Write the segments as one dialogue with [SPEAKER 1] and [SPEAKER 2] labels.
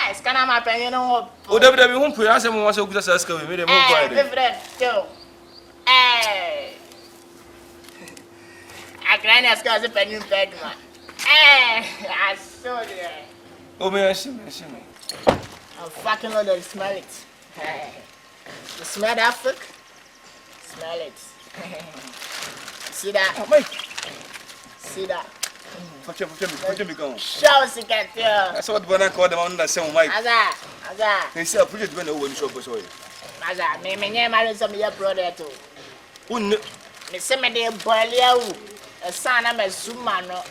[SPEAKER 1] It's kind of my opinion.
[SPEAKER 2] Oh, David, we won't put us and once we get us coming. We didn't
[SPEAKER 1] Hey, I can't ask us if I knew bag, man. Hey, I saw it.
[SPEAKER 2] Oh, may I see me?
[SPEAKER 1] I'm fucking on the smell it. Hey, you smell that fuck? Smell it. See that?
[SPEAKER 2] Oh, Mike.
[SPEAKER 1] See that?
[SPEAKER 2] What you going?
[SPEAKER 1] Show us again, yeah.
[SPEAKER 2] That's what when I call them on the same Mike.
[SPEAKER 1] Aza.
[SPEAKER 2] They say, put it when the one shop was away.
[SPEAKER 1] Aza, me married some of your brother too.
[SPEAKER 2] Wouldn't
[SPEAKER 1] Me say me dey boil you. A son am a sumano.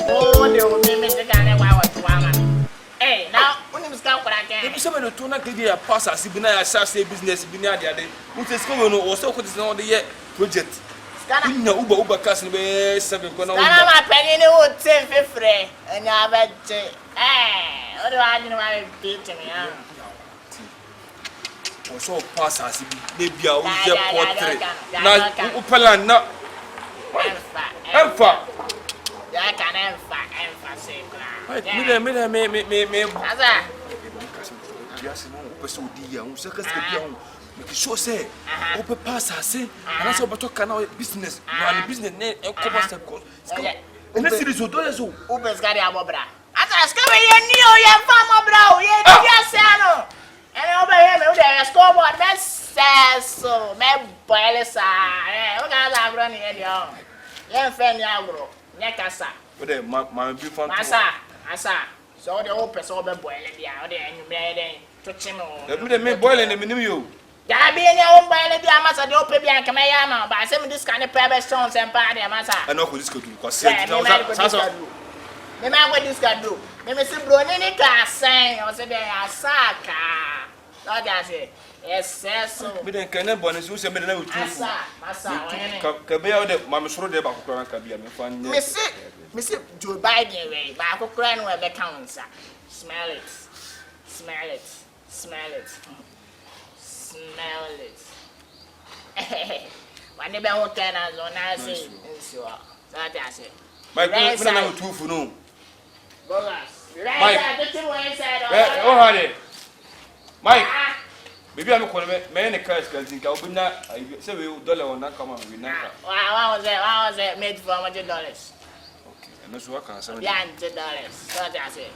[SPEAKER 1] Oh, they will make me the kind of woman. Hey, now when you start what I can.
[SPEAKER 2] if someone to not give you a pass as if I say business, be near the other. Which is coming also because on the year project. In the Uber castle, 7 corner.
[SPEAKER 1] I'm a penny would say free and you have it. Hey, what do I know? I beat me.
[SPEAKER 2] So pass as if maybe I will get portrait. Now, Upalan, not Emfa.
[SPEAKER 1] I can emphasize.
[SPEAKER 2] So say, open pass, I say, and that's what talk business. You business name and commerce. And this is what does
[SPEAKER 1] Uber's got a mobra. I ask you, your farmer, bro. Yes, and over here, there's a scoreboard. That says so. My boilers are. Look at that running in your young friend, Yagro. Yakasa.
[SPEAKER 2] But then, my beautiful
[SPEAKER 1] Asa. So the open so be boiling there, and you made it to chimo.
[SPEAKER 2] The me boiling the menu.
[SPEAKER 1] There be any own boiling the Amasa, the open and Kamayama, but I send this kind of private stones and party, Amasa.
[SPEAKER 2] I know who this could do because
[SPEAKER 1] me man what this can do. Me say bro any car sign or say there asaka. Not just say yes so.
[SPEAKER 2] Me den kan bonus you say me na with
[SPEAKER 1] Asa.
[SPEAKER 2] Ka be out there mama soro dey back kran ka bia me fan.
[SPEAKER 1] Me say Joe Biden way back kran we be count sir. Smell it. When they be hotel as on I say so that I say.
[SPEAKER 2] My good na with 2 for no.
[SPEAKER 1] Mike,
[SPEAKER 2] oh, honey. Mike, maybe I'm calling me. The car is getting Calvina. I say we $1 on that come on.
[SPEAKER 1] What was it made for $100? Okay,
[SPEAKER 2] and that's what I can say.
[SPEAKER 1] Yeah, $100. So that's it.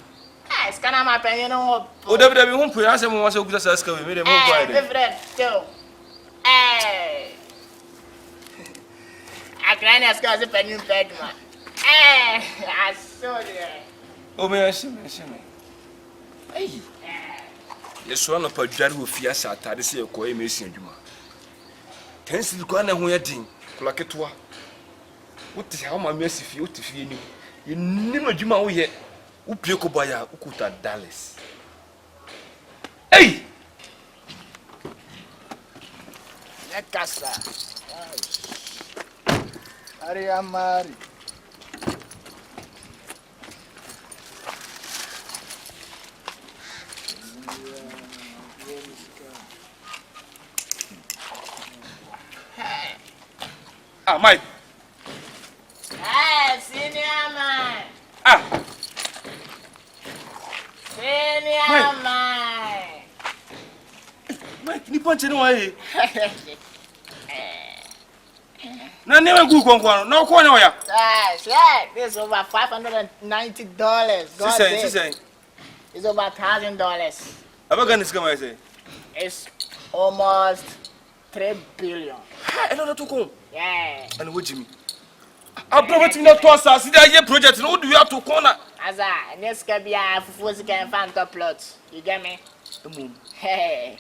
[SPEAKER 1] It's kind of my opinion.
[SPEAKER 2] Oh, David, we won't put us and once we get us coming. We didn't move by
[SPEAKER 1] too. Hey, I can't ask us if I knew bag, man. Hey, I saw it.
[SPEAKER 2] Oh, may I see me? Hey, yes, one of our dad will fear Sata. This is a coy missing you. Tends to go on a wedding, Claketua. What is how my mercy feel to feel you? You never do my way. Upioko Baya, Ukuta Dallas. Hey!
[SPEAKER 1] Necasa. Ariamari.
[SPEAKER 2] Ah, Mike.
[SPEAKER 1] Hey, senior man.
[SPEAKER 2] Ah.
[SPEAKER 1] Senior man.
[SPEAKER 2] Mike, ni punch anyway. Na never go kon no ko na ya.
[SPEAKER 1] Yeah, this is over $590.
[SPEAKER 2] Say.
[SPEAKER 1] It's over $1,000.
[SPEAKER 2] Abaga nis come say.
[SPEAKER 1] It's almost 3 billion.
[SPEAKER 2] Ha, eno to ko.
[SPEAKER 1] Yeah.
[SPEAKER 2] And what Jimmy? I promise not to us. See that project. No, do you have to corner?
[SPEAKER 1] Aza, this can be a physical and phantom plot. You get me? Hey,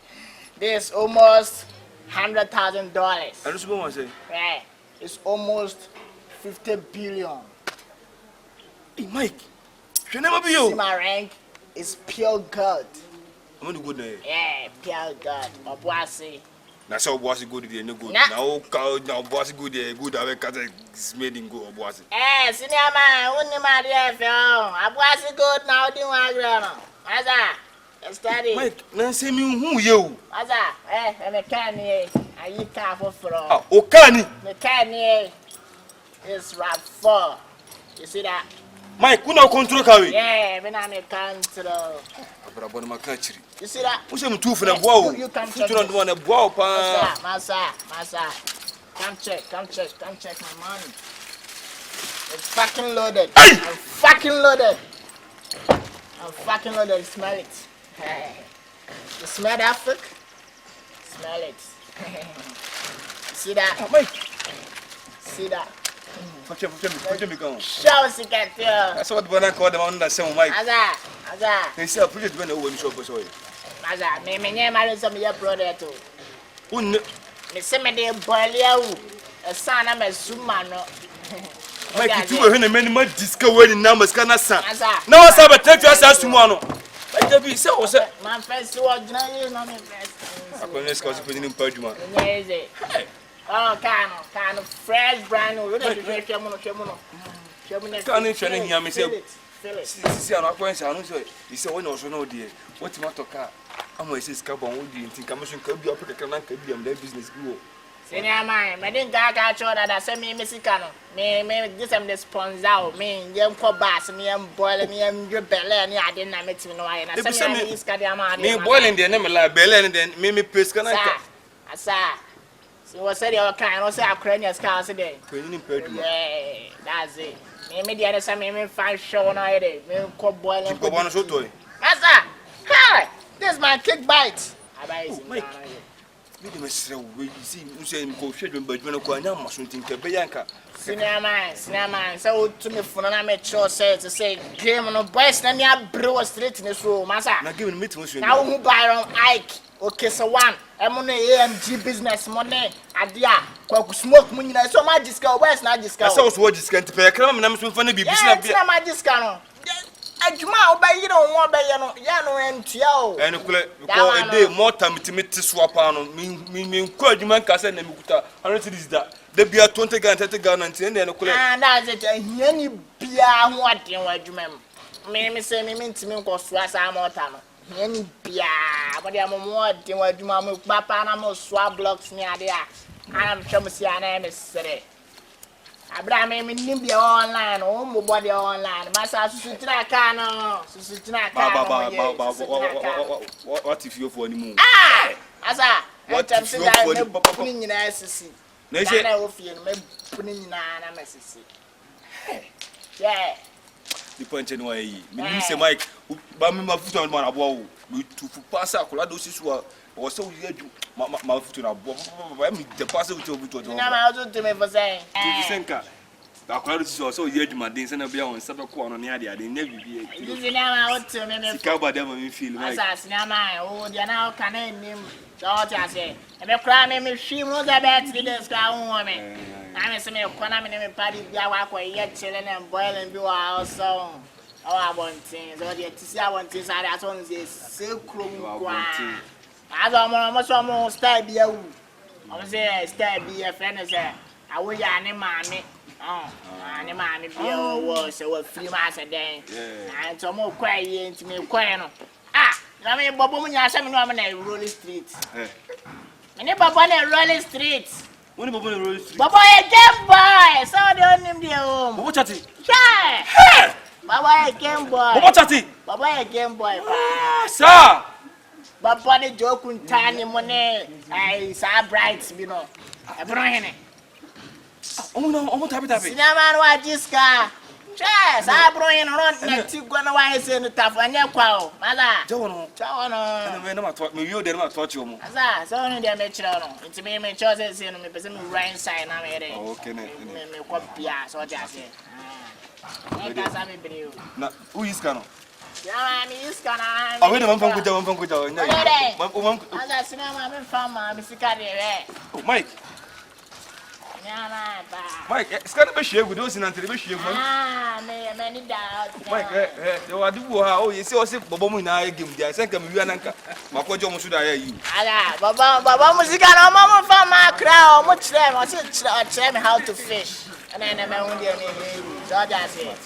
[SPEAKER 1] this almost $100,000.
[SPEAKER 2] I just want to say.
[SPEAKER 1] Right. It's almost 50 billion.
[SPEAKER 2] Hey, Mike. Should never be you.
[SPEAKER 1] See my rank is pure gold.
[SPEAKER 2] I'm going to go there.
[SPEAKER 1] Yeah, pure gold. My boy say.
[SPEAKER 2] Now, so bossy good there, no good. Now, bossy good there, good. I cut it's made in go, bossy.
[SPEAKER 1] Eh, senior man, wouldn't matter if you are bossy good now, do I grandma? Aza, study.
[SPEAKER 2] Mike, now say me who you?
[SPEAKER 1] Aza, and a canny, I eat careful for
[SPEAKER 2] Oh, Okani.
[SPEAKER 1] the canny is rap 4. You see that?
[SPEAKER 2] Mike, who no control carry?
[SPEAKER 1] Yeah, when I'm a control.
[SPEAKER 2] You
[SPEAKER 1] see that?
[SPEAKER 2] Who's him too for the wow?
[SPEAKER 1] You come
[SPEAKER 2] check. You don't want to wow,
[SPEAKER 1] Massa. Come check my money. It's fucking loaded.
[SPEAKER 2] Hey!
[SPEAKER 1] I'm fucking loaded. Smell it. Hey. You smell that fuck? Smell it. See that?
[SPEAKER 2] Oh, Mike.
[SPEAKER 1] See that?
[SPEAKER 2] Watch him go.
[SPEAKER 1] Show Sikamike.
[SPEAKER 2] That's what when I call them on that same Mike.
[SPEAKER 1] Aza.
[SPEAKER 2] They say I put it when over the shop for soy.
[SPEAKER 1] Aza, me marry some of your brother too.
[SPEAKER 2] Who
[SPEAKER 1] Me say me dey boil you. A son am a sumano.
[SPEAKER 2] Mike, you were many much discovered in numbers can son.
[SPEAKER 1] No,
[SPEAKER 2] I said, but take your ass to one. But there be so, sir.
[SPEAKER 1] My first was not me first.
[SPEAKER 2] I'm going to put in Pajuma.
[SPEAKER 1] Oh, kind of fresh brand new.
[SPEAKER 2] Can't you training him?
[SPEAKER 1] Feel it.
[SPEAKER 2] See, I'm not going to say, he said, when also no dear. What's my talk? I'm going to say, Scabon, would you think commission could be up with their business go?
[SPEAKER 1] Senior man, I didn't catch all that. I sent me Mexicano. Me, this am the sponsor. Me, young cobas, me, I'm boiling, me, I'm your belly, and I didn't have it in wine. I sent me this Cadiama.
[SPEAKER 2] Me boiling the name like belly and then me pescan.
[SPEAKER 1] I saw. So, what said your kind? I say, I'm crying your scars today. Yeah, that's it. Me, the other side, me, find show on it. Me, cob boiling.
[SPEAKER 2] Go on, so toy.
[SPEAKER 1] Massa, hi, this is my cake bite. I buy it.
[SPEAKER 2] You must see, you say, go schedule, but you know, I mustn't think of Bianca.
[SPEAKER 1] Senior man, so to me, for an amateur says to say, game on a boys, and you brew a street in this room, Massa.
[SPEAKER 2] Now, give me to
[SPEAKER 1] now who buy on Ike, okay, so one, I'm on the AMG business money, idea, smoke money, so my discount, where's not discount?
[SPEAKER 2] I saw what discount to pay a crumb, and I'm so funny, business.
[SPEAKER 1] Yeah, my discount. Ajuma obey you don't want ya no entio
[SPEAKER 2] and a day more time to meet swap on me quite man cassa and muta 100 is that there be a 20 gun 30 gun and
[SPEAKER 1] that's it any beer what you want me say me to me go swap more time any beer but I'm more than what you mamma papa and I'm swap blocks near there I'm sure me see an emissary Abraham me nimbia online o body online masa susutina kana
[SPEAKER 2] what if you for any
[SPEAKER 1] asa what if you for puni nyina sisi na say na wo fie no me puni nyina na mesisi yeah
[SPEAKER 2] the point anyway me say Mike ba me mafuta on abo wo me to pass akola do sisu o so we adu mafuta na abo ba me the pass with obuto
[SPEAKER 1] na ma so to me for say
[SPEAKER 2] senka akola do sisu so we adu madin say na bia won sabe ko no ne ade na bibi
[SPEAKER 1] e na ma o to me
[SPEAKER 2] sika ba dem me feel Mike
[SPEAKER 1] asa sinama o dia na o kana nim so o tia say e be kra me hwim no da bet this kra ho me na me say me kona me me party bia wa ko ye chile na boiling bi wa also our bontin so the tisi abontin sare aso nze se krom kwa azo mo so mo style bi awu o say style bi e friend say awo ya ne maame ne maame bi o so wa free ma say den and so mo kwa ye ntimi kwa no na me bobo mu nya me no am na Rolling Street me bobo na Rolling Street
[SPEAKER 2] when bobo na Rolling Street
[SPEAKER 1] bobo e game boy so the onim dey home
[SPEAKER 2] bobo chati
[SPEAKER 1] yeah Baba a game boy.
[SPEAKER 2] Baba chati.
[SPEAKER 1] Baba a game boy.
[SPEAKER 2] Sir.
[SPEAKER 1] Baba ni joke untani money. Ay sa bright bino. Ebro hene.
[SPEAKER 2] Omo tabi.
[SPEAKER 1] Sinama no ajiska. Che, sa bro hene ron na ti gona wa ese no tafu anya kwa o. Maza.
[SPEAKER 2] Jawo no. Ana me na ma to me yo de na touch omo.
[SPEAKER 1] Aza, so no de me chira no. Nti me chose se no me pese me right side na me re.
[SPEAKER 2] Okay ne.
[SPEAKER 1] Me kopia so ja se.
[SPEAKER 2] Na who is Kano?
[SPEAKER 1] Yeah, me is Kano.
[SPEAKER 2] Oh, wait, man, kuja.
[SPEAKER 1] Asa sinama me fama me sikari we.
[SPEAKER 2] Oh, Mike.
[SPEAKER 1] Yeah,
[SPEAKER 2] Mike, skana be shegu do sinantere be shegu.
[SPEAKER 1] Me ni da.
[SPEAKER 2] Mike, you adu wo ha, oh, you see o se bobo mu na game dia, se nka me wi ananka. Makojo mu suda ya yi.
[SPEAKER 1] Ala, baba musika na mama fama kra o mo kire me, o se kire me how to fish. And then I won't get me. So that's it.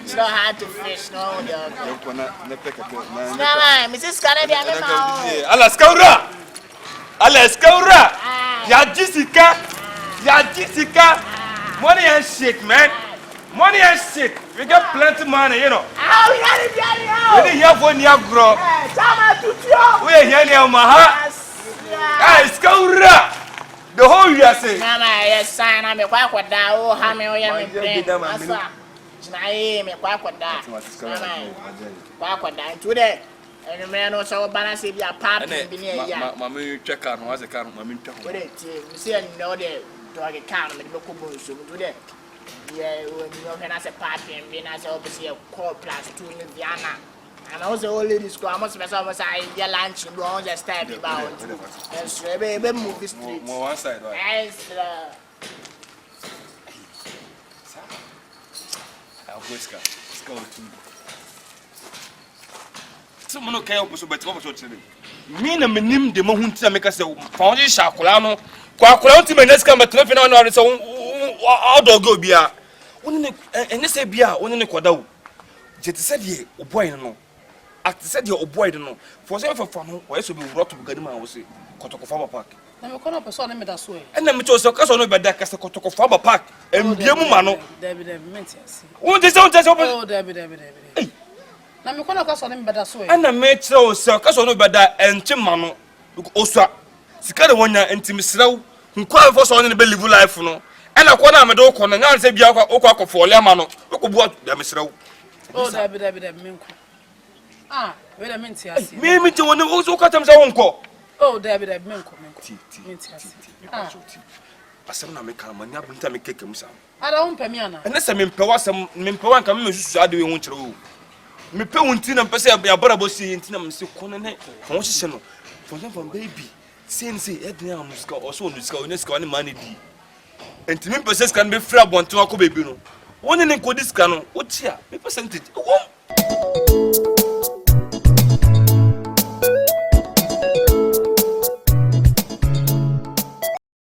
[SPEAKER 1] It's not hard to fish, no. Mrs. Canada,
[SPEAKER 2] Alaskaura. Ya Jessica. Money and shit, man. Money and shit. We get plenty money, you know.
[SPEAKER 1] How you got it, Daddy?
[SPEAKER 2] We here for near grow. We are here near Maha. Hey, Scoura. The whole year say.
[SPEAKER 1] Mama, yes, son, I'm a quack with that. Oh, how many of them? I me quack with that. Quack with that. Today, and the man also balance if you are part of the
[SPEAKER 2] Mammy check out was a car. Mammy check.
[SPEAKER 1] You see, I know the dog account and the local boys today. Yeah, when you know, as a party and being as obviously a core plus 2 in Vienna. And also, all ladies go, I must be almost I get lunch and go on the step about. And so, baby, move this street.
[SPEAKER 2] More one side, right? I'll whisker. Let's go to someone who can't also bet over to me. And me, the moon to make us a founding shakulano. Quack, my next come at 12 hours. So, I'll go beer. And they say beer, one in the quadro. Jet said ye, oh boy, no. At said your boy, no. For some for fun, where so be brought to Gadima, was it? Kotoko Park.
[SPEAKER 3] I'm a corner person in that way.
[SPEAKER 2] And then we chose a castle by that as a Kotoko Park. And Biamano.
[SPEAKER 3] David,
[SPEAKER 2] what is all just open?
[SPEAKER 3] Oh, David. I'm a corner person in that way.
[SPEAKER 2] And I made so circus on by that and Chimano. Osa. Sikara one year and Tim Slow, who quite was on in the belly of life, no. And I call him a dog on and I say Biaka Okako for Lamano. Look what the Mr.
[SPEAKER 3] Oh, David, ah, wait a minute.
[SPEAKER 2] Maybe to one also cut him so uncle.
[SPEAKER 3] Oh, David,
[SPEAKER 2] I said, I make a man, I will make himself.
[SPEAKER 3] I don't pay me.
[SPEAKER 2] Unless I mean, some Mimpoan come to do want to. Me pay one tin and pass a barabossi in Tinam Sukon, Fonsiano, for them from baby. Since Edna Musco or so, Nesco any money. And to me, possess can be frab one to a baby. One in a good discount, what's here? Me percentage.